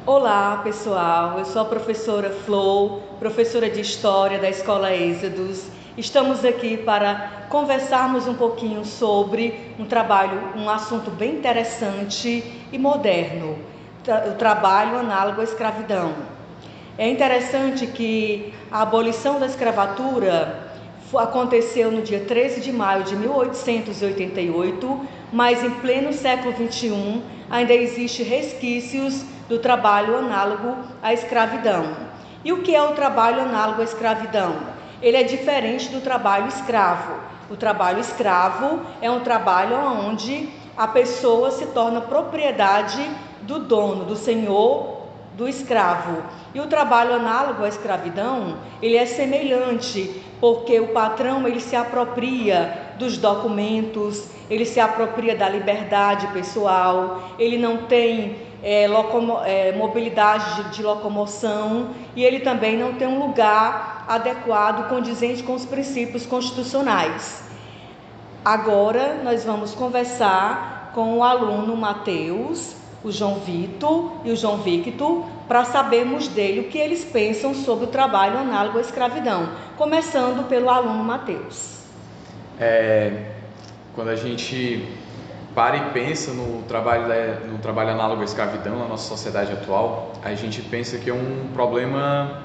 Olá, pessoal. Eu sou a professora Flor, professora de História da Escola Êxodos. Estamos aqui para conversarmos um pouquinho sobre um assunto bem interessante e moderno, o trabalho análogo à escravidão. É interessante que a abolição da escravatura aconteceu no dia 13 de maio de 1888, mas em pleno século XXI ainda existem resquícios do trabalho análogo à escravidão. E o que é o trabalho análogo à escravidão? Ele é diferente do trabalho escravo. O trabalho escravo é um trabalho onde a pessoa se torna propriedade do dono, do senhor, do escravo. E o trabalho análogo à escravidão, ele é semelhante, porque o patrão ele se apropria dos documentos, ele se apropria da liberdade pessoal, ele não tem mobilidade de locomoção e ele também não tem um lugar adequado, condizente com os princípios constitucionais. Agora nós vamos conversar com o aluno Matheus, o João Vitor e o João Victor, para sabermos dele o que eles pensam sobre o trabalho análogo à escravidão, começando pelo aluno Matheus. Quando a gente para e pensa no trabalho análogo à escravidão na nossa sociedade atual, a gente pensa que é um problema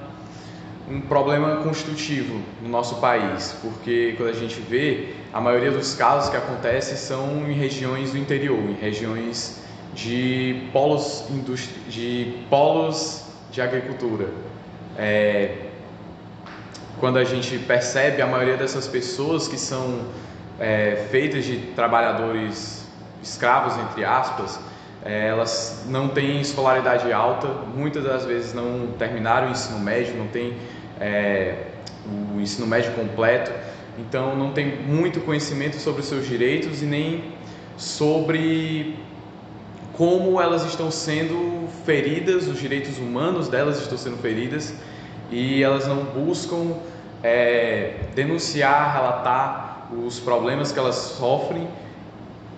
constitutivo no nosso país, porque quando a gente vê, a maioria dos casos que acontecem são em regiões do interior, em regiões de polos de agricultura. Quando a gente percebe, a maioria dessas pessoas que são feitas de trabalhadores escravos, entre aspas, elas não têm escolaridade alta, muitas das vezes não terminaram o ensino médio, não têm o ensino médio completo, então não tem muito conhecimento sobre os seus direitos e nem sobre como elas estão sendo feridas, os direitos humanos delas estão sendo feridas, e elas não buscam denunciar, relatar os problemas que elas sofrem,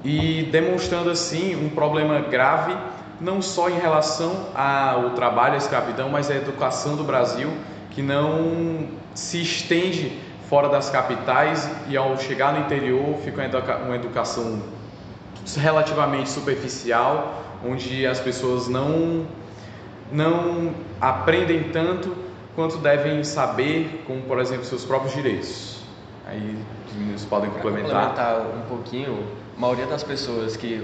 e demonstrando assim um problema grave, não só em relação ao trabalho, à escravidão, mas à educação do Brasil, que não se estende fora das capitais, e ao chegar no interior fica uma educação relativamente superficial, onde as pessoas não aprendem tanto quanto devem saber, como por exemplo seus próprios direitos. Aí os meninos podem complementar um pouquinho. A maioria das pessoas que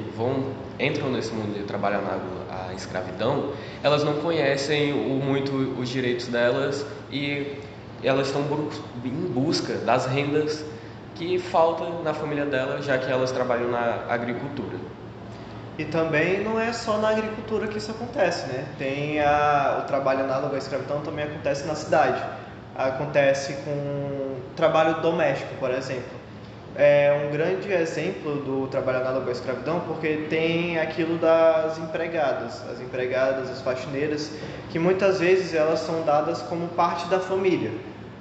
entram nesse mundo de trabalho análogo à escravidão, elas não conhecem muito os direitos delas e elas estão em busca das rendas que faltam na família delas, já que elas trabalham na agricultura. E também não é só na agricultura que isso acontece, né? O trabalho análogo à escravidão também acontece na cidade. Acontece com trabalho doméstico, por exemplo. É um grande exemplo do trabalho análogo à escravidão, porque tem aquilo das empregadas, as faxineiras, que muitas vezes elas são dadas como parte da família.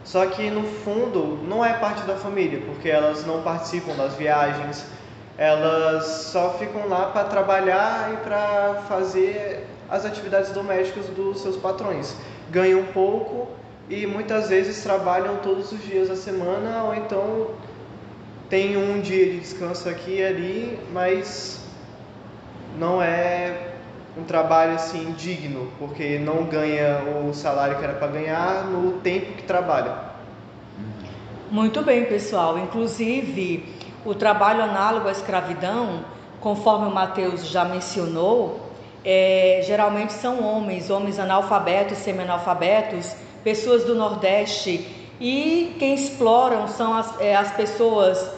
Só que no fundo não é parte da família, porque elas não participam das viagens, elas só ficam lá para trabalhar e para fazer as atividades domésticas dos seus patrões. Ganham pouco e muitas vezes trabalham todos os dias da semana, ou então tem um dia de descanso aqui e ali, mas não é um trabalho assim digno, porque não ganha o salário que era para ganhar no tempo que trabalha. Muito bem, pessoal. Inclusive, o trabalho análogo à escravidão, conforme o Matheus já mencionou, geralmente são homens analfabetos, semi-analfabetos, pessoas do Nordeste, e quem exploram são as pessoas,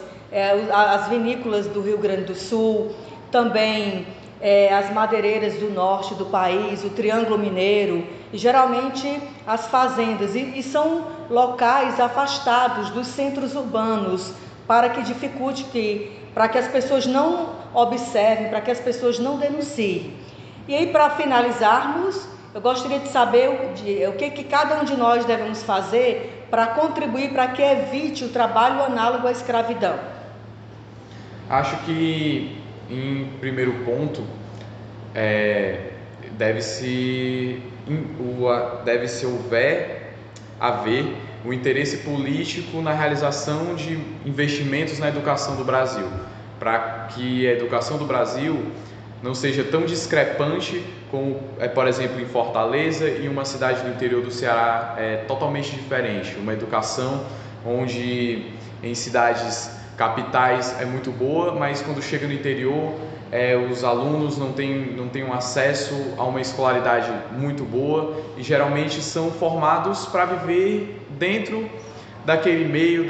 as vinícolas do Rio Grande do Sul, também as madeireiras do norte do país, o Triângulo Mineiro, e geralmente as fazendas, e são locais afastados dos centros urbanos, para que dificulte, para que as pessoas não observem, para que as pessoas não denunciem. E aí, para finalizarmos, eu gostaria de saber o que cada um de nós devemos fazer para contribuir para que evite o trabalho análogo à escravidão. Acho que, em primeiro ponto, deve-se haver o interesse político na realização de investimentos na educação do Brasil, para que a educação do Brasil não seja tão discrepante como, por exemplo, em Fortaleza e uma cidade do interior do Ceará totalmente diferente. Uma educação onde em cidades capitais é muito boa, mas quando chega no interior os alunos não têm um acesso a uma escolaridade muito boa e geralmente são formados para viver dentro daquele meio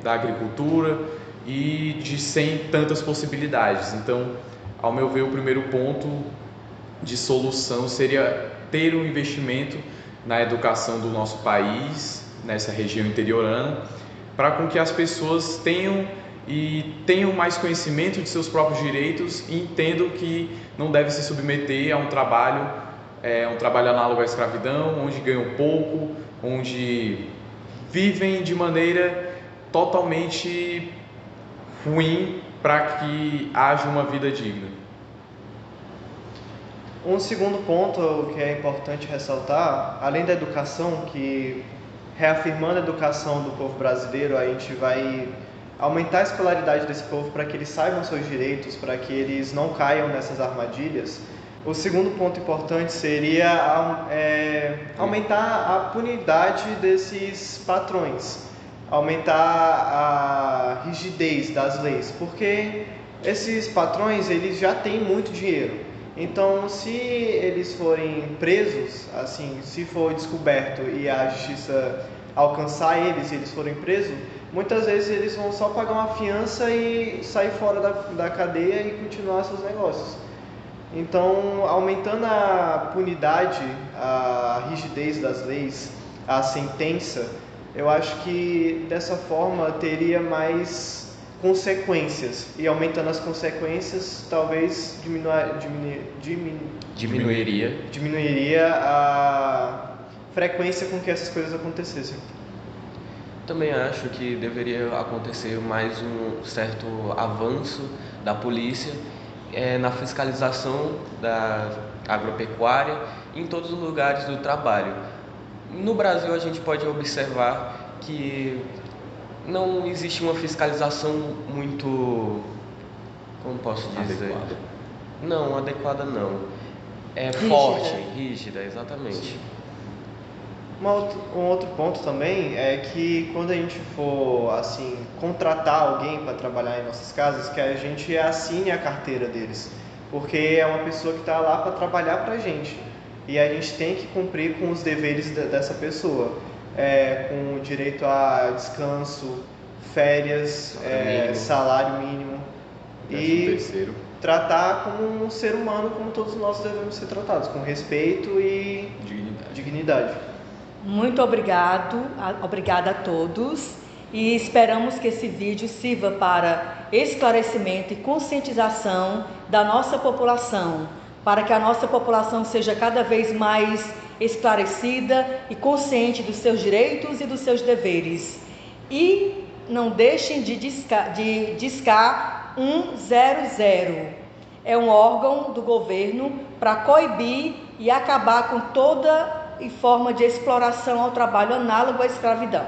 da agricultura e sem tantas possibilidades. Então, ao meu ver, o primeiro ponto de solução seria ter um investimento na educação do nosso país, nessa região interiorana, para com que as pessoas tenham mais conhecimento de seus próprios direitos e entendam que não deve se submeter a um trabalho análogo à escravidão, onde ganham pouco, onde vivem de maneira totalmente ruim para que haja uma vida digna. Um segundo ponto que é importante ressaltar, além da educação, que reafirmando a educação do povo brasileiro, a gente vai aumentar a escolaridade desse povo para que eles saibam seus direitos, para que eles não caiam nessas armadilhas. O segundo ponto importante seria aumentar a punidade desses patrões, aumentar a rigidez das leis, porque esses patrões eles já têm muito dinheiro. Então, se eles forem presos, assim, se for descoberto e a justiça alcançar eles e eles forem presos, muitas vezes eles vão só pagar uma fiança e sair fora da cadeia e continuar seus negócios. Então, aumentando a punidade, a rigidez das leis, a sentença, eu acho que dessa forma teria mais consequências, e aumentando as consequências talvez diminuiria a frequência com que essas coisas acontecessem. Também acho que deveria acontecer mais um certo avanço da polícia na fiscalização da agropecuária em todos os lugares do trabalho. No Brasil a gente pode observar que não existe uma fiscalização muito, como posso dizer? Adequada. Não, adequada não. É Rígida. Forte, rígida, exatamente. Um outro ponto também é que quando a gente for assim contratar alguém para trabalhar em nossas casas, que a gente assine a carteira deles, porque é uma pessoa que está lá para trabalhar para a gente e a gente tem que cumprir com os deveres dessa pessoa, com direito a descanso, férias, salário mínimo e tratar como um ser humano como todos nós devemos ser tratados, com respeito e dignidade. Muito obrigada a todos e esperamos que esse vídeo sirva para esclarecimento e conscientização da nossa população, para que a nossa população seja cada vez mais esclarecida e consciente dos seus direitos e dos seus deveres. E não deixem de discar 100. É um órgão do governo para coibir e acabar com toda forma de exploração ao trabalho análogo à escravidão.